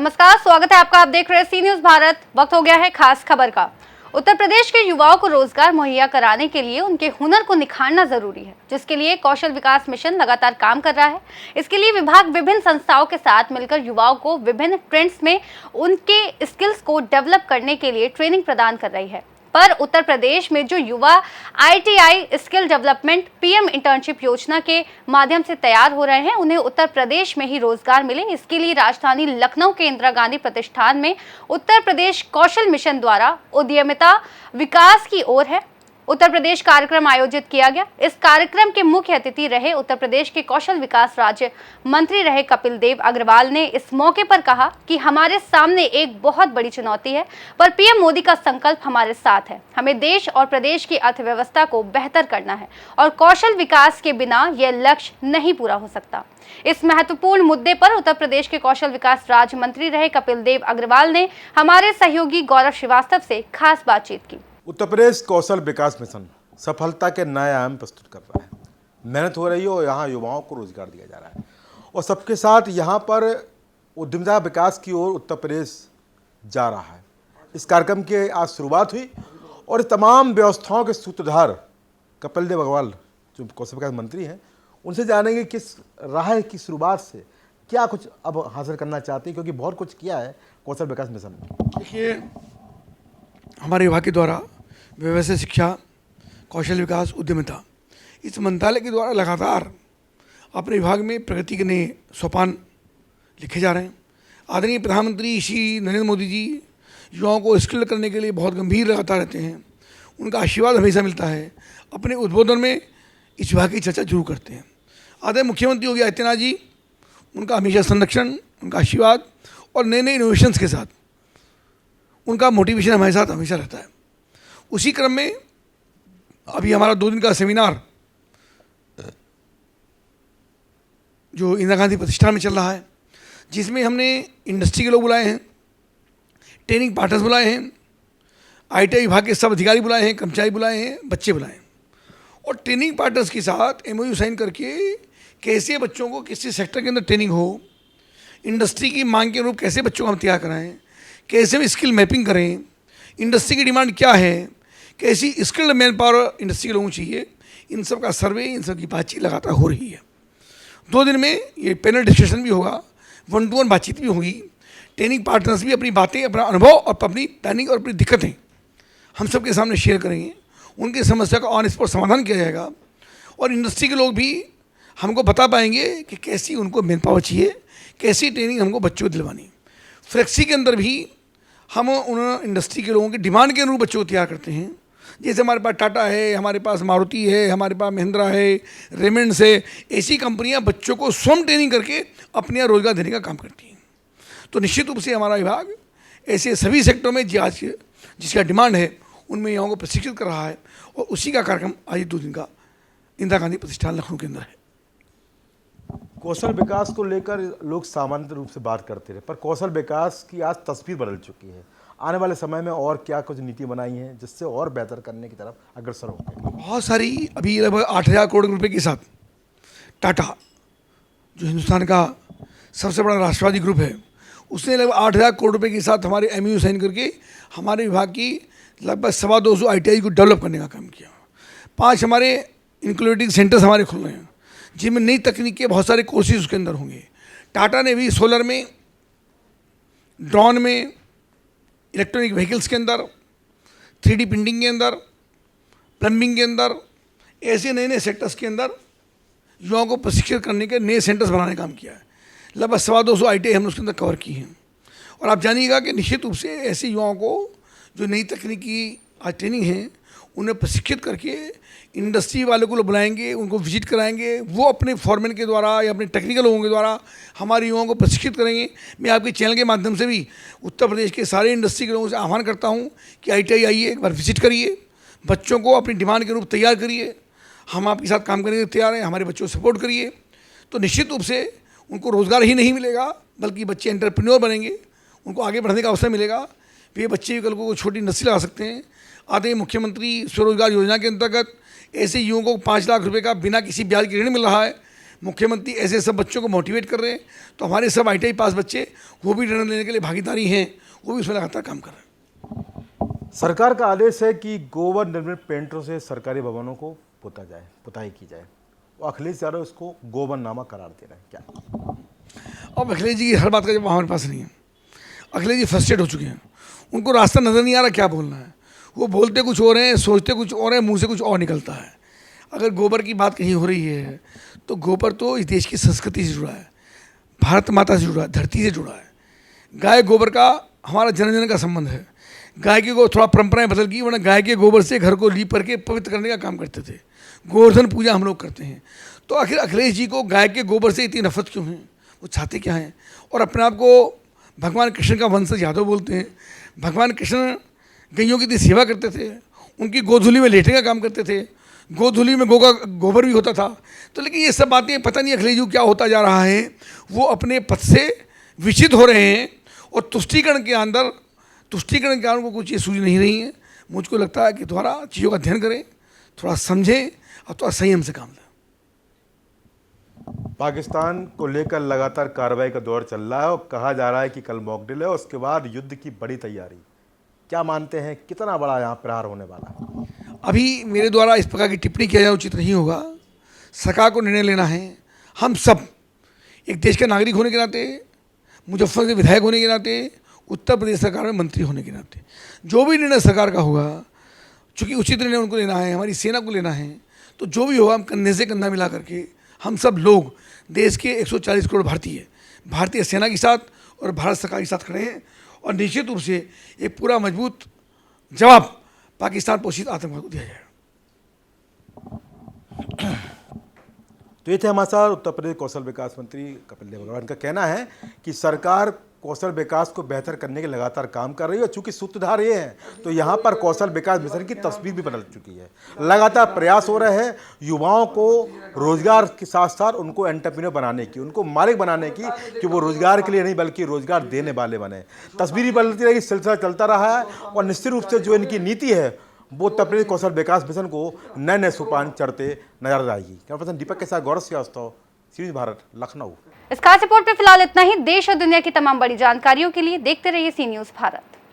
नमस्कार, स्वागत है आपका। आप देख रहे हैं सी न्यूज भारत। वक्त हो गया है खास खबर का। उत्तर प्रदेश के युवाओं को रोजगार मुहैया कराने के लिए उनके हुनर को निखारना जरूरी है, जिसके लिए कौशल विकास मिशन लगातार काम कर रहा है। इसके लिए विभाग विभिन्न संस्थाओं के साथ मिलकर युवाओं को विभिन्न ट्रेंड्स में उनके स्किल्स को डेवलप करने के लिए ट्रेनिंग प्रदान कर रही है। पर उत्तर प्रदेश में जो युवा ITI skill development PM internship योजना के माध्यम से तैयार हो रहे हैं, उन्हें उत्तर प्रदेश में ही रोजगार मिले, इसके लिए राजधानी लखनऊ के इंदिरा गांधी प्रतिष्ठान में उत्तर प्रदेश कौशल मिशन द्वारा उद्यमिता विकास की ओर है उत्तर प्रदेश कार्यक्रम आयोजित किया गया। इस कार्यक्रम के मुख्य अतिथि रहे उत्तर प्रदेश के कौशल विकास राज्य मंत्री रहे कपिल देव अग्रवाल ने इस मौके पर कहा कि हमारे सामने एक बहुत बड़ी चुनौती है, पर PM मोदी का संकल्प हमारे साथ है। हमें देश और प्रदेश की अर्थव्यवस्था को बेहतर करना है और कौशल विकास के बिना यह लक्ष्य नहीं पूरा हो सकता। इस महत्वपूर्ण मुद्दे पर उत्तर प्रदेश के कौशल विकास राज्य मंत्री रहे कपिल देव अग्रवाल ने हमारे सहयोगी गौरव श्रीवास्तव से खास बातचीत की। उत्तर प्रदेश कौशल विकास मिशन सफलता के नए आयाम प्रस्तुत कर रहा है। मेहनत हो रही है और यहाँ युवाओं को रोजगार दिया जा रहा है और सबके साथ यहाँ पर उद्यमिता विकास की ओर उत्तर प्रदेश जा रहा है। इस कार्यक्रम की आज शुरुआत हुई और तमाम व्यवस्थाओं के सूत्रधार कपिल देव अग्रवाल जो कौशल विकास मंत्री हैं, उनसे जानेंगे किस राह की शुरुआत से क्या कुछ अब हासिल करना चाहते हैं, क्योंकि बहुत कुछ किया है कौशल विकास मिशन में। देखिए, हमारे विभाग के द्वारा व्यवसाय शिक्षा, कौशल विकास, उद्यमिता, इस मंत्रालय के द्वारा लगातार अपने विभाग में प्रगति के नए सोपान लिखे जा रहे हैं। आदरणीय प्रधानमंत्री श्री नरेंद्र मोदी जी युवाओं को स्किल करने के लिए बहुत गंभीर लगातार रहते हैं। उनका आशीर्वाद हमेशा मिलता है। अपने उद्बोधन में इस विभाग की चर्चा जरूर करते हैं। आदरणीय मुख्यमंत्री योगी आदित्यनाथ जी, उनका हमेशा संरक्षण, उनका आशीर्वाद और नए नए इनोवेशंस के साथ उनका मोटिवेशन हमारे साथ हमेशा रहता है। उसी क्रम में अभी हमारा 2 दिन का सेमिनार जो इंदिरा गांधी प्रतिष्ठान में चल रहा है, जिसमें हमने इंडस्ट्री के लोग बुलाए हैं, ट्रेनिंग पार्टनर्स बुलाए हैं, ITI विभाग के सब अधिकारी बुलाए हैं, कर्मचारी बुलाए हैं, बच्चे बुलाए हैं और ट्रेनिंग पार्टनर्स के साथ MOU साइन करके कैसे बच्चों को किसी सेक्टर के अंदर ट्रेनिंग हो, इंडस्ट्री की मांग के अनुरूप कैसे बच्चों को हम तैयार कराएं, कैसे हम स्किल मैपिंग करें, इंडस्ट्री की डिमांड क्या है, कैसी स्किल्ड मैन पावर इंडस्ट्री के लोगों को चाहिए, इन सब का सर्वे, इन सब की बातचीत लगातार हो रही है। 2 दिन में ये पैनल डिस्कशन भी होगा, 1-to-1 बातचीत भी होगी। ट्रेनिंग पार्टनर्स भी अपनी बातें, अपना अनुभव और अपनी प्लानिंग और अपनी दिक्कतें हम सब के सामने शेयर करेंगे। उनकी समस्या का ऑन स्पॉट समाधान किया जाएगा और इंडस्ट्री के लोग भी हमको बता पाएंगे कि कैसी उनको मैन पावर चाहिए, कैसी ट्रेनिंग हमको बच्चों को दिलवानी। फ्लेक्सी के अंदर भी हम उन इंडस्ट्री के लोगों की डिमांड के अनुरूप बच्चों को तैयार करते हैं। जैसे हमारे पास टाटा है, हमारे पास मारुति है, हमारे पास महिंद्रा है, रेमंड्स है, ऐसी कंपनियां बच्चों को स्वयं ट्रेनिंग करके अपने यहाँ रोजगार देने का काम करती हैं। तो निश्चित रूप से हमारा विभाग ऐसे सभी सेक्टरों में आज जिसका डिमांड है उनमें युवाओं को प्रशिक्षित कर रहा है और उसी का कार्यक्रम आज 2 दिन का इंदिरा गांधी प्रतिष्ठान लखनऊ के अंदर है। कौशल विकास को लेकर लोग सामान्य रूप से बात करते रहे, पर कौशल विकास की आज तस्वीर बदल चुकी है। आने वाले समय में और क्या कुछ नीति बनाई है जिससे और बेहतर करने की तरफ अग्रसर होंगे? बहुत सारी, अभी लगभग 8,000 करोड़ रुपए के साथ टाटा जो हिंदुस्तान का सबसे बड़ा राष्ट्रवादी ग्रुप है, उसने लगभग 8,000 करोड़ रुपए के साथ हमारे MOU साइन करके हमारे विभाग की लगभग 250 ITI को डेवलप करने का काम किया। 5 हमारे इंक्यूबेटिंग सेंटर्स हमारे खुल रहे हैं, जिनमें नई तकनीक के बहुत सारे कोर्सेज उसके अंदर होंगे। टाटा ने भी सोलर में, ड्रोन में, इलेक्ट्रॉनिक व्हीकल्स के अंदर, 3D प्रिंटिंग के अंदर, प्लम्बिंग के अंदर, ऐसे नए नए सेक्टर्स के अंदर युवाओं को प्रशिक्षित करने के नए सेंटर्स बनाने का काम किया है। लगभग 250 ITI हमने उसके अंदर कवर की हैं। और आप जानिएगा कि निश्चित रूप से ऐसे युवाओं को जो नई तकनीकी आज ट्रेनिंग है उन्हें प्रशिक्षित करके इंडस्ट्री वाले को बुलाएंगे, उनको विजिट कराएंगे, वो अपने फॉरमैन के द्वारा या अपने टेक्निकल लोगों के द्वारा हमारे युवाओं को प्रशिक्षित करेंगे। मैं आपके चैनल के माध्यम से भी उत्तर प्रदेश के सारे इंडस्ट्री के लोगों से आह्वान करता हूँ कि ITI आइए, एक बार विजिट करिए, बच्चों को अपनी डिमांड के रूप तैयार करिए। हम आपके साथ काम करने के तैयार हैं, हमारे बच्चों को सपोर्ट करिए। तो निश्चित रूप से उनको रोज़गार ही नहीं मिलेगा, बल्कि बच्चे एंटरप्रेन्योर बनेंगे, उनको आगे बढ़ने का अवसर मिलेगा। ये बच्चे भी कल को छोटी इंडस्ट्री लगा सकते हैं। आदरणीय मुख्यमंत्री स्वरोजगार योजना के अंतर्गत ऐसे युवाओं को 5 लाख रुपए का बिना किसी ब्याज के ऋण मिल रहा है। मुख्यमंत्री ऐसे सब बच्चों को मोटिवेट कर रहे हैं, तो हमारे सब ITI पास बच्चे वो भी निर्णय लेने के लिए भागीदारी हैं, वो भी उसमें लगातार काम कर रहे हैं। सरकार का आदेश है कि गोबर निर्मित पेंटों से सरकारी भवनों को पोता जाए, पुताई की जाए, और अखिलेश यादव इसको गोबरनामा करार दे रहे हैं। क्या अब अखिलेश जी की हर बात का जवाब हमारे पास नहीं है। अखिलेश जी फ्रस्ट्रेट हो चुके हैं, उनको रास्ता नज़र नहीं आ रहा क्या बोलना है। वो बोलते कुछ और हैं, सोचते कुछ और है, मुंह से कुछ और निकलता है। अगर गोबर की बात कहीं हो रही है तो गोबर तो इस देश की संस्कृति से जुड़ा है, भारत माता से जुड़ा है, धरती से जुड़ा है। गाय गोबर का हमारा जन जन का संबंध है। गाय के थोड़ा परंपराएं बदल गई, वरना गाय के गोबर से घर को लीप करके पवित्र करने का काम करते थे। गोवर्धन पूजा हम लोग करते हैं। तो आखिर अखिलेश जी को गाय के गोबर से इतनी नफरत क्यों है? वो चाहते क्या हैं? और अपने आप को भगवान कृष्ण का वंशज यादव बोलते हैं। भगवान कृष्ण गैयों की इतनी सेवा करते थे, उनकी गोधुली में लेटने का काम करते थे, गोधुली में गौ का गोबर भी होता था। तो लेकिन ये सब बातें पता नहीं अखिलेश जी को क्या होता जा रहा है। वो अपने पद से विचित हो रहे हैं और तुष्टीकरण के अंदर उनको कुछ चीज़ सूझ नहीं रही है। मुझको लगता है कि थोड़ा चीज़ों का अध्ययन करें, थोड़ा समझें और थोड़ा संयम से काम लें। पाकिस्तान को लेकर लगातार कार्रवाई का दौर चल रहा है और कहा जा रहा है कि कल मॉक ड्रिल है, उसके बाद युद्ध की बड़ी तैयारी। क्या मानते हैं कितना बड़ा यहाँ प्रहार होने वाला है? अभी मेरे द्वारा इस प्रकार की टिप्पणी किया जाना उचित नहीं होगा। सरकार को निर्णय लेना है। हम सब एक देश के नागरिक होने के नाते, मुजफ्फर के विधायक होने के नाते, उत्तर प्रदेश सरकार में मंत्री होने के नाते, जो भी निर्णय सरकार का होगा, चूँकि उचित निर्णय उनको लेना है, हमारी सेना को लेना है, तो जो भी होगा हम कंधे से कंधा मिला करके हम सब लोग देश के 140 करोड़ भारतीय सेना के साथ और भारत सरकार के साथ खड़े हैं। और निश्चित रूप से एक पूरा मजबूत जवाब पाकिस्तान पोषित आतंकवाद को दिया जाएगा। तो ये थे हमारे साथ उत्तर प्रदेश कौशल विकास मंत्री कपिल देव अग्रवाल। इनका कहना है कि सरकार कौशल विकास को बेहतर करने के लगातार काम कर रही है और चूंकि सूत्रधार ये हैं तो यहाँ पर कौशल विकास मिशन की तस्वीर भी बदल चुकी है। लगातार प्रयास हो रहे हैं युवाओं को रोजगार के साथ साथ उनको एंटरप्रेन्योर बनाने की, उनको मालिक बनाने की, कि वो रोजगार के लिए नहीं बल्कि रोजगार देने वाले बने। तस्वीर ही बदलती रहेगी, सिलसिला चलता रहा है और निश्चित रूप से जो इनकी नीति है वो उत्तर प्रदेश कौशल विकास मिशन को नए नए सोपान चढ़ते नजर आएगी। कैमरा पर्सन दीपक के साथ गौरव श्रीवास्तव, सीरीज भारत, लखनऊ। इस खास रिपोर्ट पे फिलहाल इतना ही। देश और दुनिया की तमाम बड़ी जानकारियों के लिए देखते रहिए सी न्यूज़ भारत।